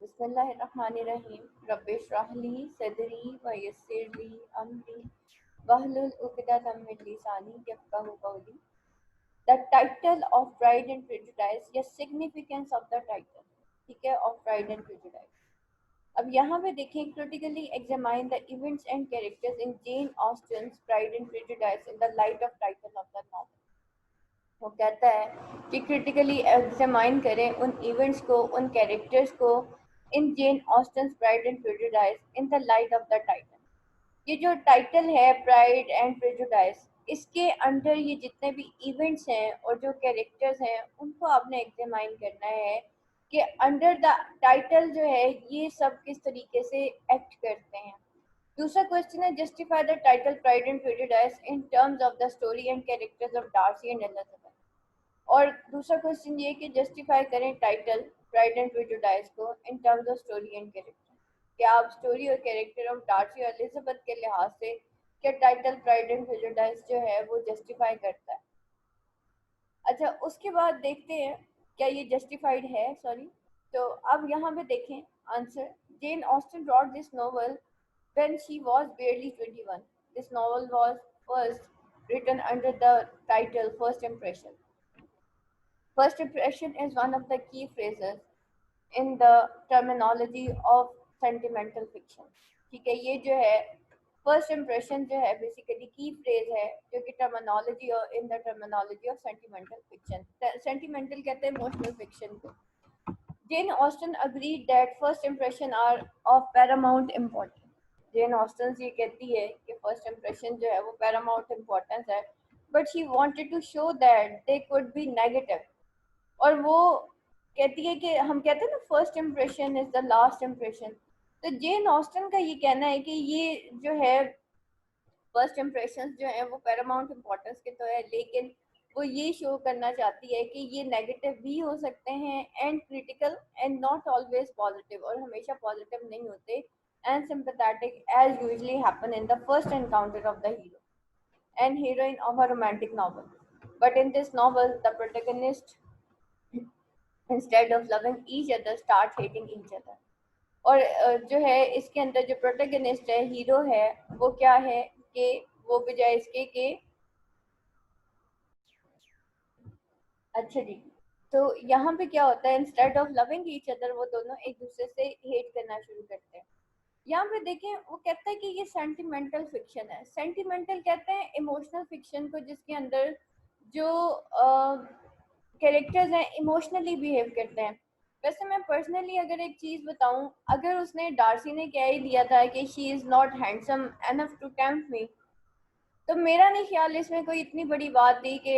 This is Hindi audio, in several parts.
बिस्मिल्लाहिर्रहमानिर्रहीम रब्बिश्रह ली सदरी व यस्सिर ली अमरी वहलुल उक़दतम मिन लिसानी यफ़क़हू क़ौली। The title of Pride and Prejudice या सिग्निफिकेंस ऑफ द टाइटल, ठीक है, ऑफ प्राइड एंड प्रेजुडिस। अब यहाँ पे देखें, critically examine the events and characters in Jane Austen's Pride and Prejudice in the light of title of the novel. वो कहता है कि क्रिटिकली एग्जामाइन करें उन इवेंट्स को, उन कैरेक्टर्स को in Jane Austen's Pride and Prejudice in the light of the title. ये जो टाइटल है प्राइड एंड प्रेजुडिस, इसके अंदर ये जितने भी इवेंट्स हैं और जो कैरेक्टर्स हैं उनको आपने एग्जामाइन करना है कि अंडर द टाइटल जो है ये सब किस तरीके से एक्ट करते हैं। दूसरा क्वेश्चन है, justify the title Pride and Prejudice in terms of the story and characters of Darcy and Elizabeth. और दूसरा क्वेश्चन ये कि जस्टिफाई करें टाइटल प्राइड एंड प्रेजुडिस को इन terms of story and character. क्या आप स्टोरी और कैरेक्टर ऑफ डार्सी और एलिजाबेथ के लिहाज से क्या टाइटल प्राइड एंड प्रेजुडिस जो है वो जस्टिफाई करता है? अच्छा, उसके बाद देखते हैं क्या ये जस्टिफाइड है, सॉरी। तो अब यहाँ पे देखें answer. Jane Austen wrote this novel when she was barely 21. This novel was first written under the title First Impression. First impression is one of the key phrases in the terminology of sentimental fiction. ठीक है, ये जो है फर्स्ट इम्प्रेशन जो है बेसिकली की फ्रेज है जो कि टर्मिनोलॉजी और in the terminology of sentimental fiction, sentimental कहते हैं इमोशनल फिक्शन को। Jane Austen agreed that first impression are of paramount importance. Jane Austen ये कहती है कि फर्स्ट इम्प्रेशन जो है वो पैरामाउंट इम्पोर्टेंस है, but he wanted to show that they could be negative. और वो कहती है कि हम कहते हैं ना first impression is the last impression. तो जेन ऑस्टन का ये कहना है कि ये जो है फर्स्ट इम्प्रेशन जो है वो पैरामाउंट इम्पोर्टेंस के तो है, लेकिन वो ये शो करना चाहती है कि ये नेगेटिव भी हो सकते हैं and critical and not always positive, और हमेशा पॉजिटिव नहीं होते, and sympathetic as usually happen in the first encounter of the hero and heroine of a romantic novel. But in this novel, the protagonist, instead of loving each other, start hating each other. और जो है इसके अंदर जो प्रोटेगनिस्ट है, हीरो है, वो क्या है कि वो बजाय इसके कि अच्छा जी, तो यहाँ पे क्या होता है, instead of loving each other वो दोनों एक दूसरे से हेट करना शुरू करते हैं। यहाँ पे देखें वो कहता है कि ये सेंटिमेंटल फिक्शन है। सेंटिमेंटल कहते हैं इमोशनल फिक्शन को जिसके अंदर जो कैरेक्टर्स हैं इमोशनली बिहेव करते हैं। वैसे मैं पर्सनली अगर एक चीज़ बताऊं, अगर उसने डार्सी ने कह ही दिया था कि she is not handsome enough to tempt me, तो मेरा नहीं ख्याल इसमें कोई इतनी बड़ी बात थी कि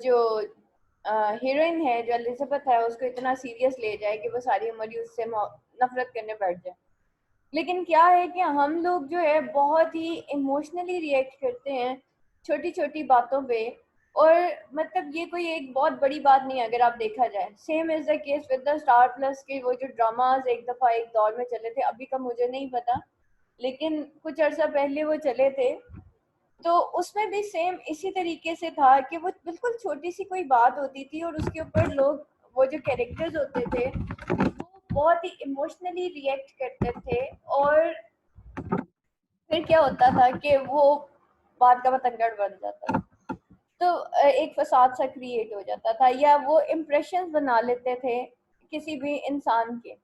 जो हीरोइन है जो एलिजाबेथ है उसको इतना सीरियस ले जाए कि वो सारी उम्र ही उससे नफरत करने बैठ जाए। लेकिन क्या है कि हम लोग जो है बहुत ही इमोशनली रिएक्ट करते हैं छोटी छोटी बातों पे, और मतलब ये कोई एक बहुत बड़ी बात नहीं है अगर आप देखा जाए। Same is the case with the star plus के वो जो ड्रामाज एक दफ़ा एक दौर में चले थे, अभी का मुझे नहीं पता, लेकिन कुछ अर्सा पहले वो चले थे, तो उसमें भी सेम इसी तरीके से था कि वो बिल्कुल छोटी सी कोई बात होती थी और उसके ऊपर लोग, वो जो कैरेक्टर्स होते थे वो बहुत ही इमोशनली रिएक्ट करते थे, और फिर क्या होता था कि वो बात का बतंगड़ बन जाता था। तो एक फसाद सा क्रिएट हो जाता था, या वो इम्प्रेशंस बना लेते थे किसी भी इंसान के।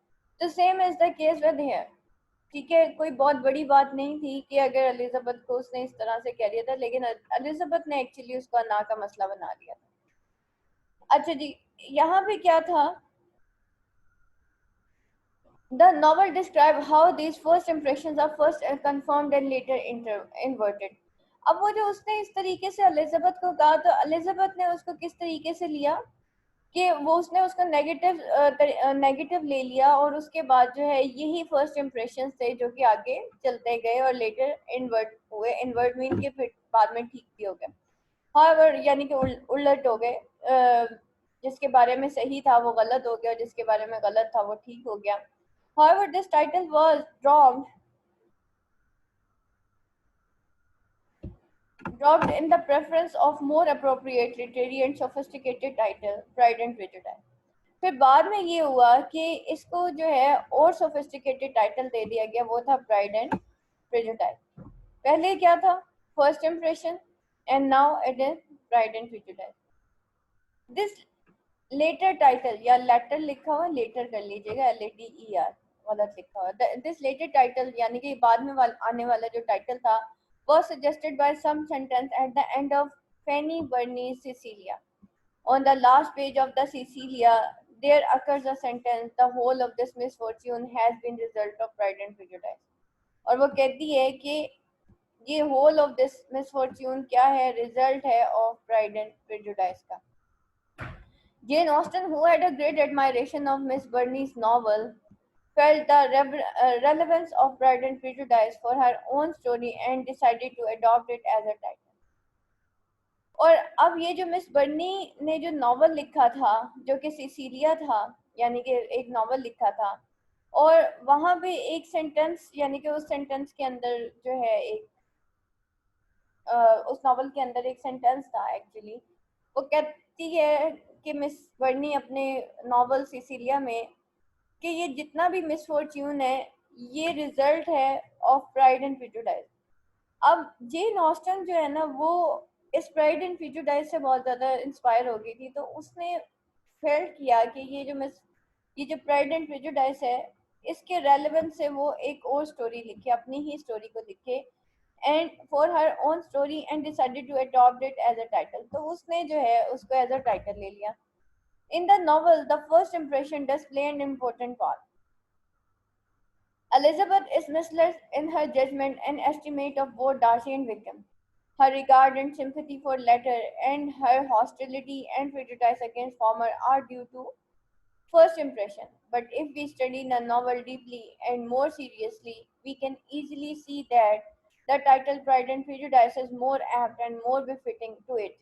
तो same is the case with here, ठीक है, कोई बहुत बड़ी बात नहीं थी कि अगर एलिजाबेथ को उसने इस तरह से कह दिया था, लेकिन एलिजाबेथ ने एक्चुअली उसको अना का मसला बना दिया था। अच्छा जी, यहाँ पे क्या था, the novel describes how these first impressions are first confirmed and later inverted. अब वो जो उसने इस तरीके से एलिजाबेथ को कहा, तो एलिजाबेथ ने उसको किस तरीके से लिया कि वो उसने उसको नेगेटिव ले लिया, और उसके बाद जो है यही फर्स्ट इम्प्रेशन थे जो कि आगे चलते गए और लेटर इन्वर्ट हुए। इन्वर्ट मीन के फिर बाद में ठीक भी हो गए, हाँ, यानी कि उलट हो गए। जिसके बारे में सही था वो गलत हो गया, जिसके बारे में गलत था वो ठीक हो गया। However, this title was dropped in the preference of more appropriate literary and sophisticated title, Pride and Prejudice. फिर बाद में ये हुआ कि इसको जो है और सोफिस्टिकेटेड टाइटल दे दिया गया, वो था प्राइड एंड प्रेजुडिस। पहले क्या था? First impression, and now it is pride and prejudice. This letter title, या लेटर लिखा हुआ, लेटर कर लीजिएगा, LATER, गलत लिखा हुआ। दिस लेटर टाइटल यानी कि बाद में आने वाला जो टाइटल था, was suggested by some sentence at the end of Fanny Burney's Cecilia. On the last page of the Cecilia, there occurs a sentence, the whole of this misfortune has been result of pride and prejudice. और वो कहती है कि ये whole of this misfortune क्या है? रिजल्ट है of pride and prejudice का। Jane Austen, who had a great admiration of Miss Burney's novel, felt the relevance of Pride and Prejudice for her own story and decided to adopt it as a title. और अब ये जो मिस बर्नी ने जो नॉवल लिखा था, जो कि सिसिलिया था, यानी कि एक नॉवल लिखा था, और वहाँ पे एक सेंटेंस, यानी कि उस सेंटेंस के अंदर जो है एक उस नॉवल के अंदर एक सेंटेंस था एक्चुअली, वो कहती है कि मिस बर्नी अपने नॉवल सिसिलिया में कि ये जितना भी मिसफॉर्च्यून है, ये रिजल्ट है ऑफ प्राइड एंड प्रेजुडिस। अब जेन ऑस्टन जो है ना, वो इस प्राइड एंड प्रेजुडिस से बहुत ज़्यादा इंस्पायर हो गई थी, तो उसने फेल्ट किया कि ये जो प्राइड एंड प्रेजुडिस है, इसके रेलेवेंस से वो एक और स्टोरी लिखे, अपनी ही स्टोरी को लिखे, and for her own story, and decided to adopt it as a title. तो उसने जो है उसको एज अ टाइटल ले लिया। इन the novel the first impression does play an important part. Elizabeth is misled in her judgment and estimate of both Darcy and Wickham. Her regard and sympathy for latter and her hostility and prejudice against former are due to first impression. But if we study the novel deeply and more seriously, we can easily see that the title Pride and Prejudice is more apt and more befitting to it.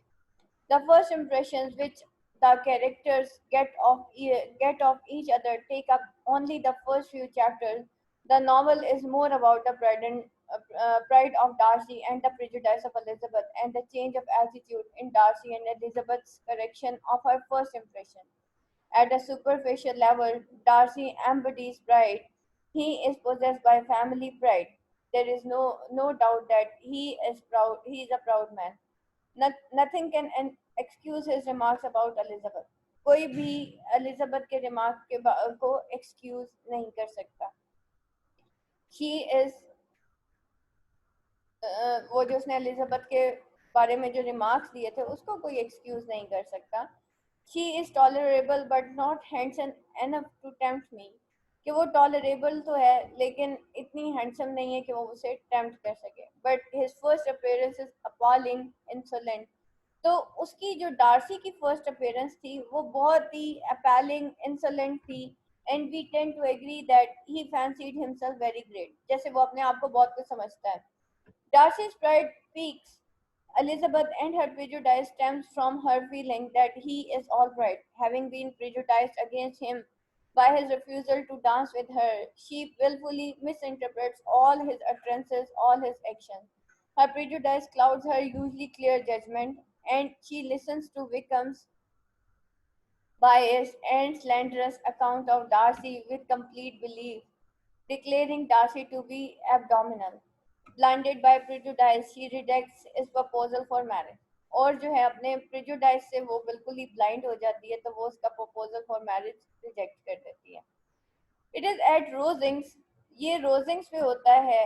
The first impressions which the characters get of each other take up only the first few chapters. The novel is more about the pride of Darcy and the prejudice of Elizabeth, and the change of attitude in Darcy and Elizabeth's correction of her first impression. At a superficial level, Darcy embodies pride. He is possessed by family pride. There is no doubt that he is proud. He is a proud man. Nothing can excuse his remarks about Elizabeth. कोई भी एलिजाबेथ के रिमार्क को एक्सक्यूज नहीं कर सकता। शी इज वो जो उसने एलिजाबेथ के बारे में जो रिमार्क्स दिए थे, उसको कोई एक्सक्यूज नहीं कर सकता। She is tolerable but not handsome enough to tempt me, कि वो टॉलरेबल तो है लेकिन इतनी हैंडसम नहीं है कि वो उसे टेम्प्ट कर सके। But his first appearance is appalling insolent. तो उसकी जो डार्सी की फर्स्ट अपीयरेंस थी, वो बहुत ही अपैलिंग इंसोलेंट थी, and we tend to agree that he fancied himself very great, जैसे वो अपने आप को बहुत कुछ समझता है। Darcy's pride peaks Elizabeth, and her prejudice stems from her feeling that he is all right. Having been prejudiced against him by his refusal to dance with her, she willfully misinterprets all his utterances, all his actions. Her prejudice clouds her usually clear judgment, and she listens to Wickham's biased and slanderous account of Darcy with complete belief, declaring Darcy to be abdominal. Blinded by prejudice, she rejects his proposal for marriage. और जो है अपने प्रिजुडाइज से वो बिल्कुल ही ब्लाइंड हो जाती है, तो वो उसका प्रपोजल फॉर मैरिज रिजेक्ट कर देती है। इट इज एट रोजिंग्स, ये रोजिंग्स पे होता है,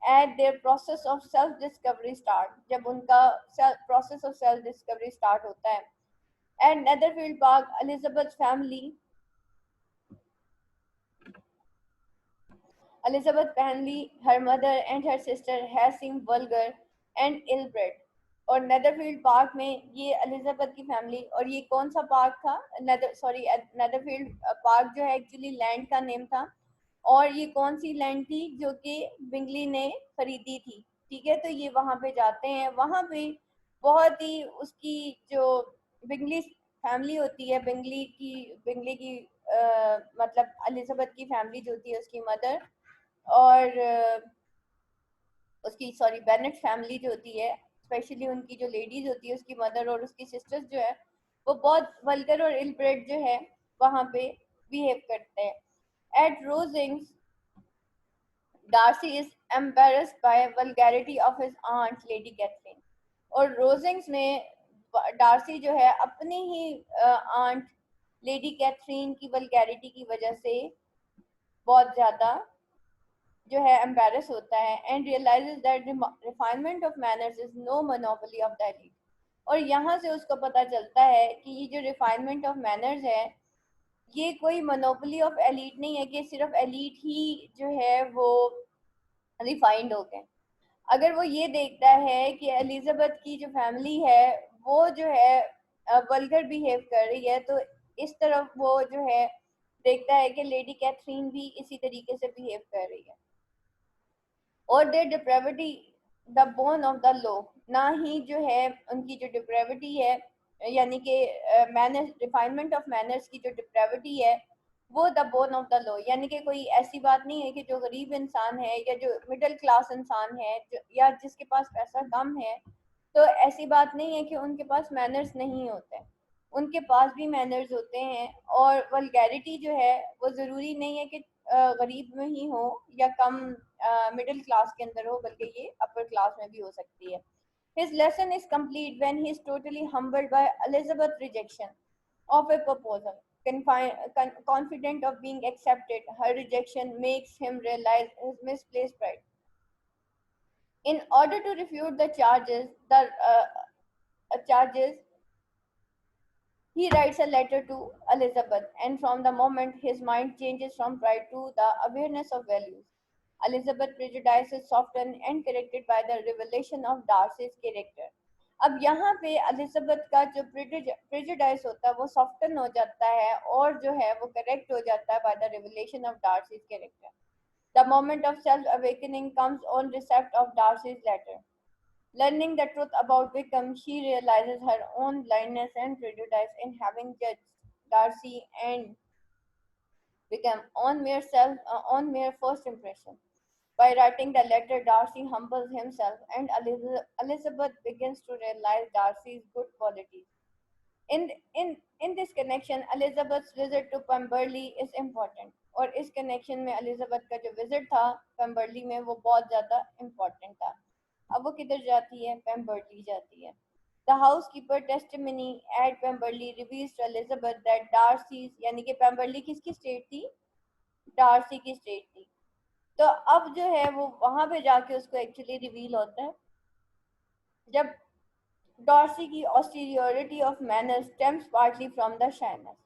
at their process of self discovery start, जब उनका process of self discovery start होता है। At Netherfield Park, Elizabeth family Elizabeth Penley, her mother and her sister has seemed vulgar and ill-bred। और नेदरफील्ड पार्क में ये एलिजाबेथ की फैमिली, और ये कौन सा पार्क था? नेदरफील्ड पार्क जो है एक्चुअली लैंड का नेम था, और ये कौन सी लैंड थी? जो कि बिंगली ने खरीदी थी। ठीक है, तो ये वहाँ पे जाते हैं, वहाँ पे बहुत ही उसकी जो बिंगली फैमिली होती है, बिंगली की मतलब एलिजाबेथ की फैमिली जो होती है, उसकी मदर और उसकी बेनेट फैमिली जो होती है, स्पेशली उनकी जो लेडीज होती है, उसकी मदर और उसकी सिस्टर्स जो है, वो बहुत वल्गर और इल ब्रेड जो है। वहाँ पे बिहेव करते हैं। At Rosings Darcy is embarrassed by vulgarity of his aunt Lady Catherine। और रोजिंग्स में डार्सी जो है अपनी ही आंट लेडी कैथरीन की वल्गैरिटी की वजह से बहुत ज़्यादा जो है एम्बेरस होता है and realises that refinement of manners is no monopoly of the elite. और यहाँ से उसको पता चलता है कि ये जो रिफाइनमेंट ऑफ मैनर्स है ये कोई मोनोपोली ऑफ एलीट नहीं है कि सिर्फ एलीट ही जो है वो रिफाइंड हो गए। अगर वो ये देखता है कि एलिजाबेथ की जो फैमिली है वो जो है वल्गर बिहेव कर रही है तो इस तरफ वो जो है देखता है कि लेडी कैथरीन भी इसी तरीके से बिहेव कर रही है। और their depravity the bone of the low, ना ही जो है उनकी जो डिप्रेविटी है यानी कि मैनर्स रिफाइनमेंट ऑफ मैनर्स की जो डिप्रेविटी है वो द बोन ऑफ द लो, यानी कि कोई ऐसी बात नहीं है कि जो गरीब इंसान है या जो मिडिल क्लास इंसान है या जिसके पास पैसा कम है तो ऐसी बात नहीं है कि उनके पास मैनर्स नहीं होते, उनके पास भी मैनर्स होते हैं। और वल्गैरिटी जो है वो ज़रूरी नहीं है कि गरीब में ही हो या कम मिडिल क्लास के अंदर हो, बल्कि ये अपर क्लास में भी हो सकती है। His lesson is complete when he is totally humbled by Elizabeth's rejection of a proposal. Confident of being accepted, her rejection makes him realize his misplaced pride. In order to refute the charges, he writes a letter to Elizabeth, and from the moment his mind changes from pride to the awareness of values, Elizabeth prejudice is softened and corrected by the revelation of Darcy's character. अब यहाँ पे एलिजाबेथ का जो प्रेजुडाइस होता है वो सॉफ्टन हो जाता है और जो है वो करेक्ट हो जाता है by the revelation of Darcy's character. The moment of self awakening comes on receipt of Darcy's letter. Learning the truth about Wickham, she realizes her own blindness and prejudice in having judged Darcy and Wickham on mere first impression. By writing the letter, Darcy humbles himself, and Elizabeth begins to realize Darcy's good qualities. In this connection, Elizabeth's visit to Pemberley is important. और इस कनेक्शन में एलिजाबेथ का जो विजिट था पेम्बर्ली में वो बहुत ज़्यादा इम्पोर्टेंट था। अब वो किधर जाती है? पेम्बर्ली जाती है। The housekeeper testimony at Pemberley reveals to Elizabeth that Darcy, यानी कि पेम्बर्ली किसकी स्टेट थी? डार्सी की स्टेट थी। तो अब जो है वो वहां पे जाके उसको एक्चुअली रिवील होता है जब डार्सी की austerity of manners stems partly from the shyness.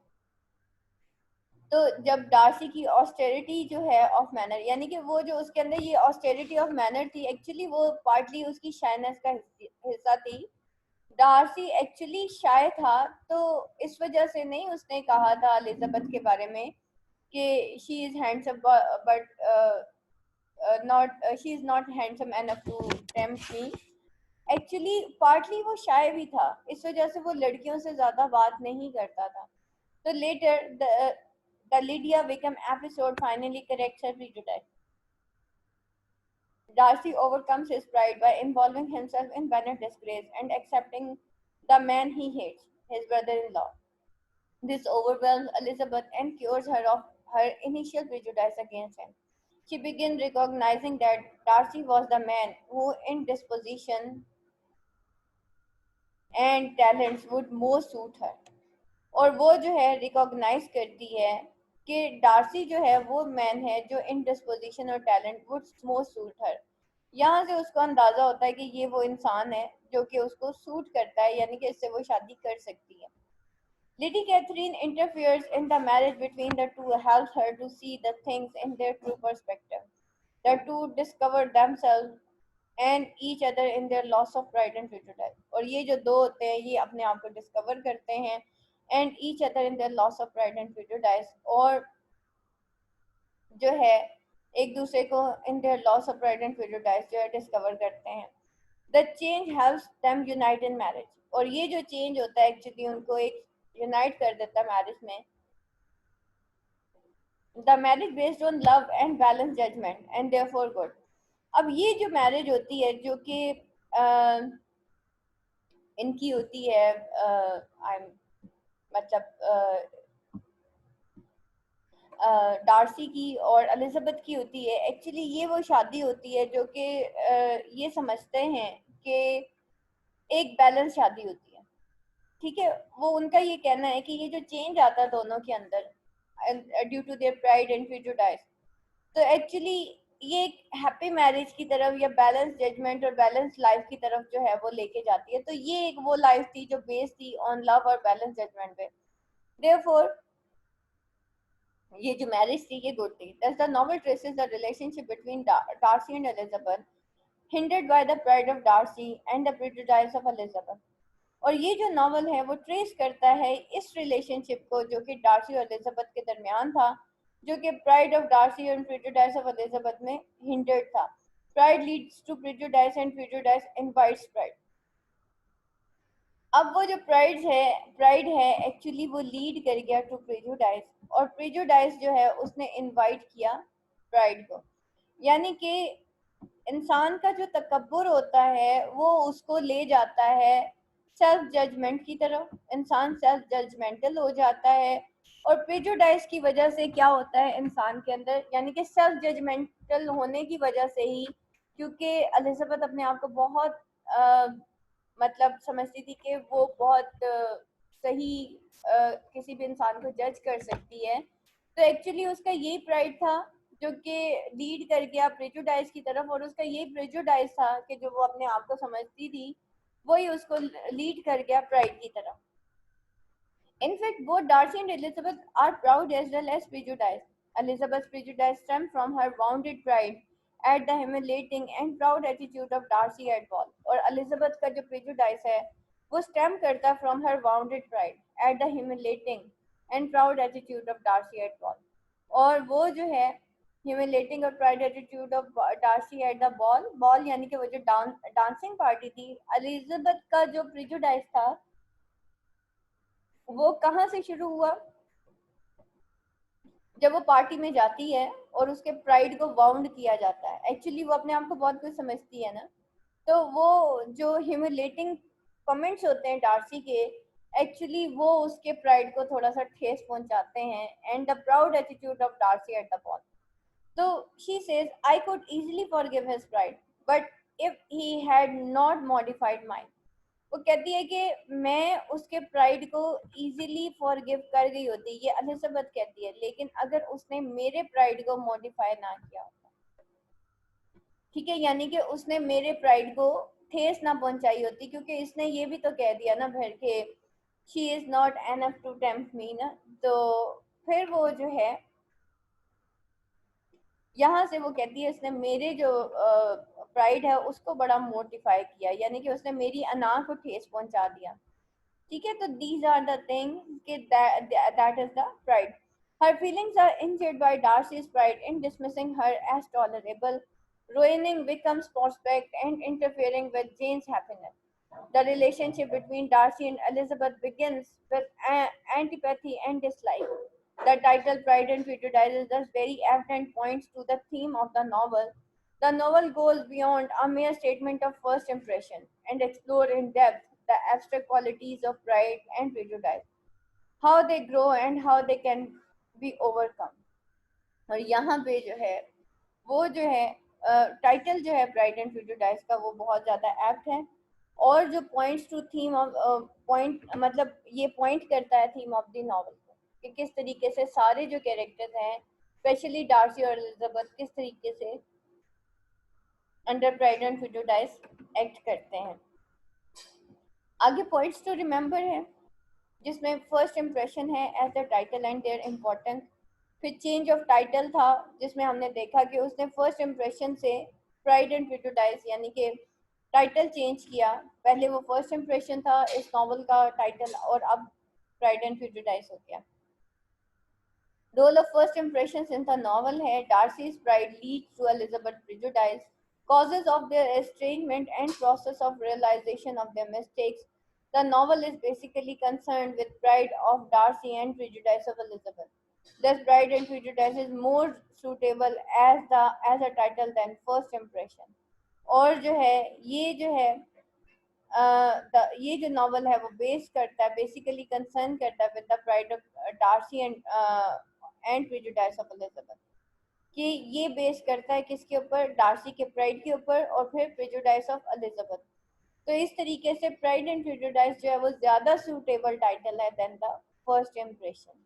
तो जब डार्सी की ऑस्टेरिटी जो है ऑफ मैनर, यानी कि वो जो उसके अंदर ये ऑस्टेरिटी ऑफ मैनर थी एक्चुअली वो पार्टली उसकी शाइनेस का हिस्सा थी। डार्सी एक्चुअली शाय था तो इस वजह से नहीं उसने कहा था एलिजाबेथ के बारे में कि she is handsome but not she is not handsome enough to tempt me. Actually partly वो शाय भी था, इस वजह से वो लड़कियों से ज्यादा बात नहीं करता था। तो letter the Lydia Wickham episode finally corrects her prejudice. Darcy overcomes his pride by involving himself in Bennet's disgrace and accepting the man he hates, his brother-in-law. This overwhelms Elizabeth and cures her of her initial prejudice against him. She begins recognizing that Darcy was the man who, in disposition and talents, would most suit her. और वो जो है रिकॉग्नाइज करती है कि डार्सी जो है वो मैन है जो इन डिस्पोजिशन और टैलेंट वुड मोस्ट सूट हर। यहाँ से उसको अंदाजा होता है कि ये वो इंसान है जो कि उसको सूट करता है, यानी कि इससे वो शादी कर सकती है। Lady Catherine interferes in the marriage between the two, helps her to see the things in their true perspective. The two discover themselves and each other in their loss of pride and prejudice। और ये जो दो होते हैं ये अपने आप को डिस्कवर करते हैं and each other in their loss of Pride and prejudice, और जो है एक दूसरे को in their loss of Pride and prejudice जो है डिस्कवर करते हैं। The change helps them unite in marriage. और ये जो चेंज होता है एक्चुअली उनको एक यूनाइट कर देता है मैरिज में। The marriage based on love and balance judgement and therefore good. अब ये जो मैरिज होती है जो कि इनकी होती है मतलब डार्सी की और एलिजाबेथ की होती है। एक्चुअली ये वो शादी होती है जो कि ये समझते हैं कि एक बैलेंस शादी होती है। ठीक है, वो उनका ये कहना है कि ये जो चेंज आता है दोनों के अंदर due to their pride and prejudice, तो एक्चुअली ये एक हैप्पी मैरिज की तरफ या बैलेंस जजमेंट और बैलेंस लाइफ की तरफ जो है वो लेके जाती है। तो ये एक वो लाइफ थी जो बेस्ड थी ऑन लव और बैलेंस जजमेंट पे। देयरफॉर ये जो मैरिज थी ये गुड थी। Thus the novel traces the relationship between Darcy and Elizabeth, hindered by the pride of Darcy and the prejudice of Elizabeth। और ये जो नॉवल है वो ट्रेस करता है इस रिलेशनशिप को जो कि डार्सी और एलिजाबेथ के दरमियान था, जो कि pride of Darcy and prejudice of Elizabeth में हिंडर्ड था। Pride leads to prejudice and prejudice invites pride. अब वो जो प्राइड है एक्चुअली वो लीड कर गया टू प्रेजुडाइस, और प्रेजुडाइस जो है उसने इनवाइट किया प्राइड को। यानी कि इंसान का जो तकब्बुर होता है वो उसको ले जाता है सेल्फ जजमेंट की तरफ। इंसान सेल्फ जजमेंटल हो जाता है, और प्रेजुडाइस की वजह से क्या होता है इंसान के अंदर, यानी कि सेल्फ जजमेंटल होने की वजह से ही, क्योंकि एलिजाबेथ अपने आप को बहुत मतलब समझती थी कि वो बहुत सही किसी भी इंसान को जज कर सकती है। तो एक्चुअली उसका यही प्राइड था जो कि लीड कर गया प्रेजुडाइज की तरफ, और उसका यही प्रेजुडाइज था कि जो वो अपने आप को समझती थी वही उसको लीड कर गया प्राइड की तरफ। In fact, both Darcy and Elizabeth are proud as well as prejudiced. Elizabeth's prejudice stemmed from her wounded pride at the humiliating and proud attitude of Darcy at ball. और Elizabeth का जो prejudice है वो stem करता from her wounded pride at the humiliating and proud attitude of Darcy at ball। और वो जो है humiliating और pride attitude of Darcy at the ball यानी कि वो जो डांसिंग पार्टी थी, एलिजाबेथ का जो prejudice था वो कहाँ से शुरू हुआ, जब वो पार्टी में जाती है और उसके प्राइड को वाउंड किया जाता है। एक्चुअली वो अपने आप को बहुत कुछ समझती है ना, तो वो जो ह्यूमिलेटिंग कमेंट्स होते हैं डार्सी के, एक्चुअली वो उसके प्राइड को थोड़ा सा ठेस पहुंचाते हैं। And the proud attitude of Darcy at the ball, तो she says I could easily forgive his pride but if he had not modified mind. वो कहती है कि मैं उसके प्राइड को इजीली फॉरगिव कर गई होती, ये एलिजाबेथ कहती है, लेकिन अगर उसने मेरे प्राइड को मॉडिफाई ना किया होता, ठीक है, यानी कि उसने मेरे प्राइड को ठेस ना पहुंचाई होती, क्योंकि इसने ये भी तो कह दिया ना भर के she is not enough to tempt me ना। तो फिर वो जो है यहाँ से वो कहती है इसने मेरे जो प्राइड है उसको बड़ा मोटिफाई किया, यानी कि उसने मेरी अना को ठेस पहुंचा दिया। ठीक है, तो दीज आर द थिंग्स कि that is the pride. Her feelings are injured by Darcy's pride in dismissing her as tolerable, ruining Wickham's prospect and interfering with Jane's happiness. The relationship between Darcy and Elizabeth begins with antipathy and dislike. The title Pride and Prejudice is thus very evident points to the theme of the novel. The novel goes beyond a mere statement of first impression and explores in depth the abstract qualities of pride and prejudice, how they grow and how they can be overcome। और यहाँ पे जो है वो जो है टाइटल जो है प्राइड एंड प्रेजुडिस का वो बहुत ज़्यादा एप्ट है, और जो points to theme of point मतलब ये पॉइंट करता है थीम ऑफ द नॉवल को कि किस तरीके से सारे जो कैरेक्टर्स हैं स्पेशली डार्सी और एलिजाबेथ किस तरीके से under pride and prejudice act करते हैं। आगे पॉइंट्स टू रिमेंबर है जिसमें फर्स्ट इम्प्रेशन है as the title and their importance. फिर चेंज ऑफ टाइटल था जिसमें हमने देखा कि उसने फर्स्ट इम्प्रेशन से प्राइड एंड प्रेजुडिस यानी कि टाइटल चेंज किया। पहले वो फर्स्ट इम्प्रेशन था इस नॉवल का टाइटल और अब प्राइड एंड प्रेजुडिस हो गया। Role of first impression in the novel है Darcy's pride leads to Elizabeth prejudice, causes of their estrangement and process of realization of their mistakes. The novel is basically concerned with pride of Darcy and prejudice of Elizabeth. Thus, Pride and Prejudice is more suitable as a title than First Impression। और जो है ये जो नॉवल है वो बेस करता है बेसिकली कंसर्न करता है with the pride of Darcy and prejudice of Elizabeth, कि ये बेस करता है किसके ऊपर, डार्सी के प्राइड के ऊपर और फिर प्रेजुडिस ऑफ एलिजाबेथ। तो इस तरीके से प्राइड एंड प्रेजुडिस जो है वो ज्यादा सूटेबल टाइटल है देन द फर्स्ट इम्प्रेशन।